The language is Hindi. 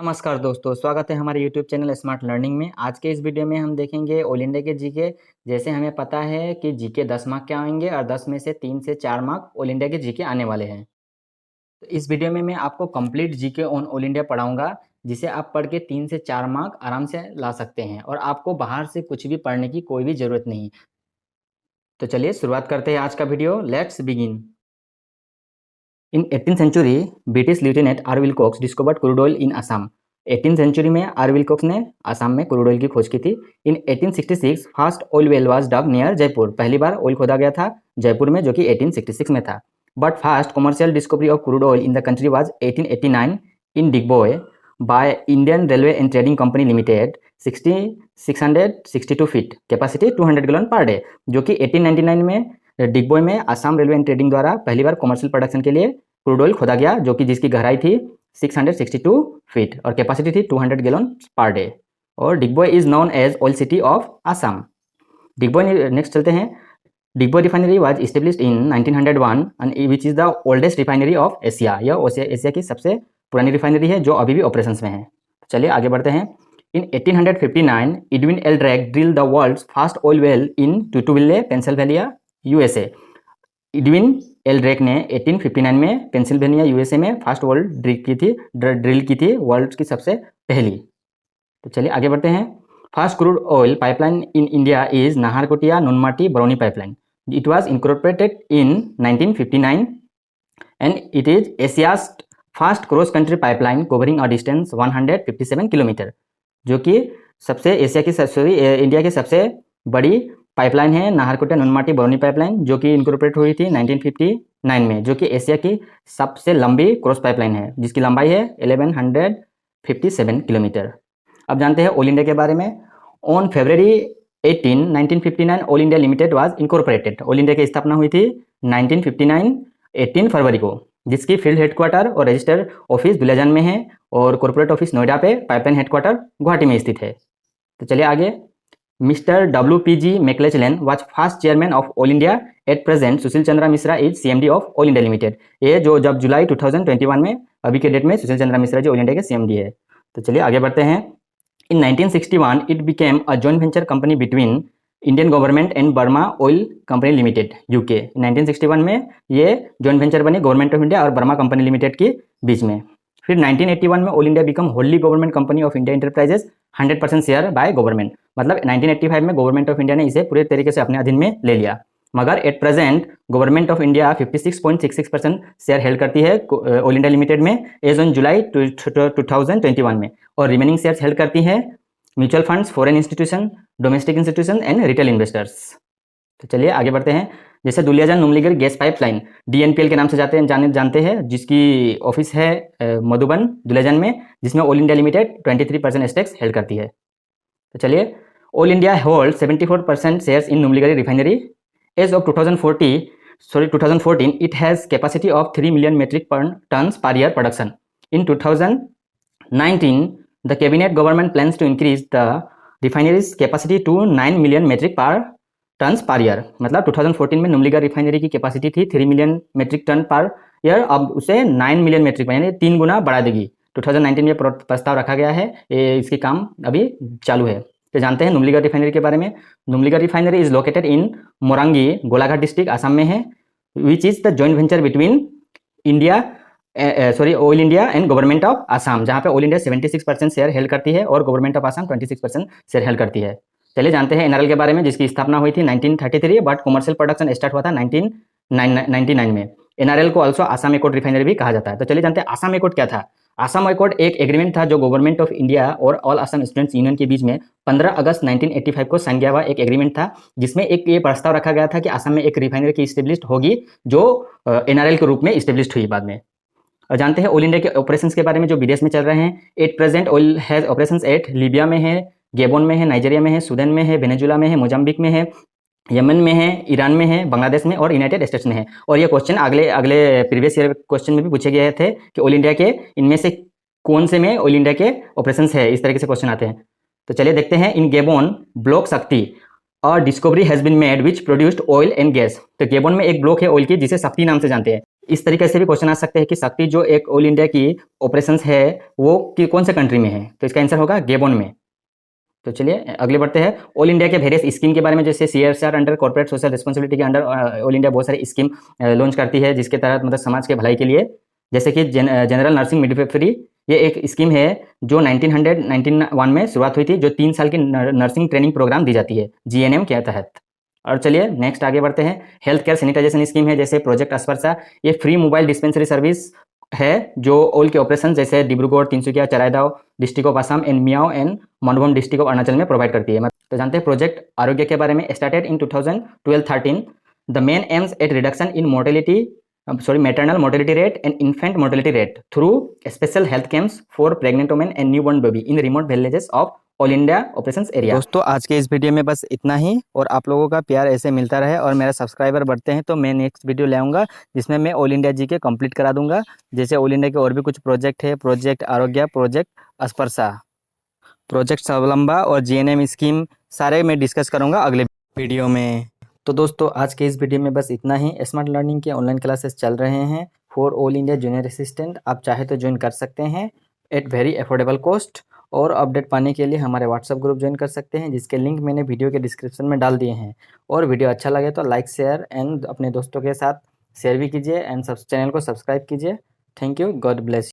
नमस्कार दोस्तों, स्वागत है हमारे YouTube चैनल स्मार्ट लर्निंग में। आज के इस वीडियो में हम देखेंगे ऑल इंडिया के जीके। जैसे हमें पता है कि जीके 10 मार्क के आएंगे और 10 में से 3 से 4 मार्क ऑल इंडिया के जीके आने वाले हैं। तो इस वीडियो में मैं आपको complete GK on all India पढ़ाऊंगा, जिसे आप पढ़ के 3 से 4 मार्क आराम से ला सकते हैं और आपको बाहर से कुछ भी पढ़ने की कोई भी ज़रूरत नहीं। तो चलिए शुरुआत करते हैं आज का video. Let's begin. In 18th century British lieutenant R Wilcox discovered crude oil in Assam. 18th century में आर विलकॉक्स ने असम में क्रूड ऑयल की खोज की थी। In 1866 first oil well was dug near Jaipur. पहली बार ऑयल खोदा गया था जयपुर में, जो कि 1866 में था। But first commercial discovery of crude oil in the country was 1889 in Digboi by Indian railway and trading company limited. 662 feet, capacity 200 gallon per day, जो कि 1899 में डिगबोय में असम रेलवे एंड ट्रेडिंग द्वारा पहली बार कमर्शियल प्रोडक्शन के लिए क्रूड ऑयल खोदा गया, जो कि जिसकी गहराई थी 662 फीट और कैपेसिटी थी 200 गैलन पर डे। और Digboi is known as oil city of Assam. Digboi, next चलते हैं। Digboi refinery was established in 1901 and which is the oldest refinery of Asia. यह एशिया की सबसे पुरानी रिफाइनरी है जो अभी भी ऑपरेशन में है। चलिए आगे बढ़ते हैं। In 1859 Edwin L Drake drill the world's first oil well in Titusville, Pennsylvania, USA. Edwin L Drake ने 1859 में पेंसिल्वेनिया, यूएसए में फर्स्ट ड्रिल की थी वर्ल्ड की सबसे पहली। तो चलिए आगे बढ़ते हैं। First crude oil pipeline in India is Naharkatiya Noonmati Barauni pipeline. It was incorporated in 1959 and it is Asia's first cross country pipeline covering a distance 157 kilometre, जो कि इंडिया की सबसे बड़ी पाइपलाइन है नाहरकोटिया नुनमाटी बरौनी पाइपलाइन, जो कि इनकॉर्पोरेट हुई थी 1959 में, जो कि एशिया की सबसे लंबी क्रॉस पाइपलाइन है जिसकी लंबाई है 1157 किलोमीटर। अब जानते हैं ऑल इंडिया के बारे में। On February 18, 1959 all India limited was incorporated. All India की स्थापना हुई थी 1959 18 फरवरी को, जिसकी फील्ड हेडक्वार्टर और रजिस्टर्ड ऑफिस दुलियाजान में है और कॉर्पोरेट ऑफिस नोएडा पे, पाइपलाइन हेडक्वार्टर गुवाहाटी में स्थित है। तो चलिए आगे। Mister WPG McLachlan was first chairman of oil India. At present Sushil Chandra Mishra is CMD of oil India limited. ये जो जब जुलाई 2021 में, अभी के डेट में सुशील चंद्रा मिश्रा जी ऑल इंडिया के CMD है। तो चलिए आगे बढ़ते हैं। इन 1961 it became a joint venture company between Indian government and Burma oil company limited, UK। 1961 में ये जॉइंट वेंचर बनी गवर्नमेंट ऑफ इंडिया और बर्मा कंपनी लिमिटेड के बीच में। फिर 1981 में all India become Holi government company of India enterprises, 100% share by government. मतलब 1985 में गवर्नमेंट ऑफ इंडिया ने इसे पूरे तरीके से अपने अधीन में ले लिया। मगर at present government of India 56.66% share held करती है ऑल इंडिया लिमिटेड में एज ऑन जुलाई 2021 में, और रिमेनिंग शेयर्स हेल्ड करती है mutual funds, foreign institution, domestic institution and retail investors. तो चलिए आगे बढ़ते हैं। जैसे Duliajan Numaligarh gas pipeline DNPL के नाम से जानते हैं, जिसकी ऑफिस है मधुबन दुलियाजान में, जिसमें all India limited 23% stakes held करती है। तो चलिए, all India hold 74% shares in Numaligarh refinery. As of 2014 it has capacity of 3 million metric tons per year production. In 2019 the cabinet government plans to increase the refineries capacity to 9 million metric tons per year. मतलब 2014 में नुमलीगढ़ रिफाइनरी की कैपेसिटी थी 3 million metric ton per year, अब उसे 9 मिलियन मेट्रिक यानी 3 गुना बढ़ा देगी। 2019 में प्रस्ताव रखा गया है, इसकी काम अभी चालू है। तो जानते हैं नुमलीगढ़ रिफाइनरी के बारे में। Numaligarh refinery is located in मोरंगी, Golaghat district, Assam में है, विच is the joint venture between oil India and government of Assam, जहाँ पे ऑयल इंडिया 76% शेयर हेल्ड करती है और government of Assam 26% share held करती है। चलिए जानते हैं NRL के बारे में, जिसकी स्थापना हुई थी 1933, बट कमर्शियल प्रोडक्शन स्टार्ट हुआ था 1999 में। NRL को ऑल्सो आसाम एकॉर्ड रिफाइनरी भी कहा जाता है। तो चलिए जानते हैं आसाम एकॉर्ड क्या था। आसाम एकॉर्ड एक एग्रीमेंट था जो गवर्नमेंट ऑफ इंडिया और ऑल असम स्टूडेंट्स यूनियन के बीच में 15 अगस्त 1985 को साइन किया हुआ एक एग्रीमेंट था, जिसमें एक ये प्रस्ताव रखा गया था कि असम में एक रिफाइनरी की स्टेब्लिश्ड होगी, जो NRL के रूप में स्टेब्लिश्ड हुई बाद में। और जानते हैं ऑल इंडिया के ऑपरेशंस के बारे में जो विदेश में चल रहे हैं। At present oil has operations at Libya में है, गेबोन में है, नाइजीरिया में है, सूडान में है, वेनेजुला में है, मोजाम्बिक में है, यमन में है, ईरान में है, बांग्लादेश में और यूनाइटेड स्टेट्स में है। और ये क्वेश्चन अगले प्रीवियस ईयर क्वेश्चन में भी पूछे गए थे कि ऑल इंडिया के इनमें से कौन से में ऑयल इंडिया के ऑपरेशंस है, इस तरीके से क्वेश्चन आते हैं। तो चलिए देखते हैं। इन गेबोन ब्लॉक शक्ति और discovery has been made which produced oil and gas. तो गेबोन में एक ब्लॉक है ऑयल की जिसे शक्ति नाम से जानते हैं। इस तरीके से भी क्वेश्चन आ सकते हैं कि शक्ति जो एक ऑल इंडिया की ऑपरेशंस है वो कि कौन से कंट्री में है, तो इसका आंसर होगा गेबोन में। तो चलिए अगले बढ़ते हैं। ऑल इंडिया के वेरियस स्कीम के बारे में, जैसे CSR under corporate social responsibility के अंडर ऑल इंडिया बहुत सारी स्कीम लॉन्च करती है जिसके तहत मतलब समाज के भलाई के लिए, जैसे कि जनरल नर्सिंग मिडवाइफरी, ये एक स्कीम है जो 1991 में शुरुआत हुई थी, जो 3 साल की नर्सिंग ट्रेनिंग प्रोग्राम दी जाती है GNM के तहत। और चलिए नेक्स्ट आगे बढ़ते हैं। हेल्थ केयर सैनिटाइजेशन स्कीम है जैसे प्रोजेक्ट स्पर्शा, ये फ्री मोबाइल डिस्पेंसरी सर्विस है जो ऑल के ऑपरेशन जैसे Dibrugarh, Tinsukia, Charaideo district of Assam and Miao and Manabhum district of Arunachal में प्रोवाइड करती है। तो जानते हैं प्रोजेक्ट आरोग्य के बारे में। Started in 2012-13, the main aims at reduction in mortality maternal mortality rate and infant mortality rate through special health camps for pregnant women and newborn baby in remote villages of all India operations area. दोस्तों आज के इस वीडियो में बस इतना ही, और आप लोगों का प्यार ऐसे मिलता रहे और मेरा सब्सक्राइबर बढ़ते हैं तो मैं नेक्स्ट वीडियो ले आऊँगा जिसमें मैं ऑल इंडिया जी के कंप्लीट करा दूंगा। जैसे ऑल इंडिया के और भी कुछ प्रोजेक्ट है, प्रोजेक्ट आरोग्य, प्रोजेक्ट स्पर्शा, प्रोजेक्ट स्वावलंबा और GNM स्कीम, सारे मैं डिस्कस करूँगा अगले वीडियो में। तो दोस्तों आज के इस वीडियो में बस इतना ही। स्मार्ट लर्निंग के ऑनलाइन क्लासेस चल रहे हैं for all India junior assistant, आप चाहे तो ज्वाइन कर सकते हैं एट वेरी अफोर्डेबल कॉस्ट। और अपडेट पाने के लिए हमारे व्हाट्सएप ग्रुप ज्वाइन कर सकते हैं जिसके लिंक मैंने वीडियो के डिस्क्रिप्शन में डाल दिए हैं। और वीडियो अच्छा लगे तो लाइक शेयर एंड अपने दोस्तों के साथ शेयर भी कीजिए एंड चैनल को सब्सक्राइब कीजिए। Thank you, God bless you.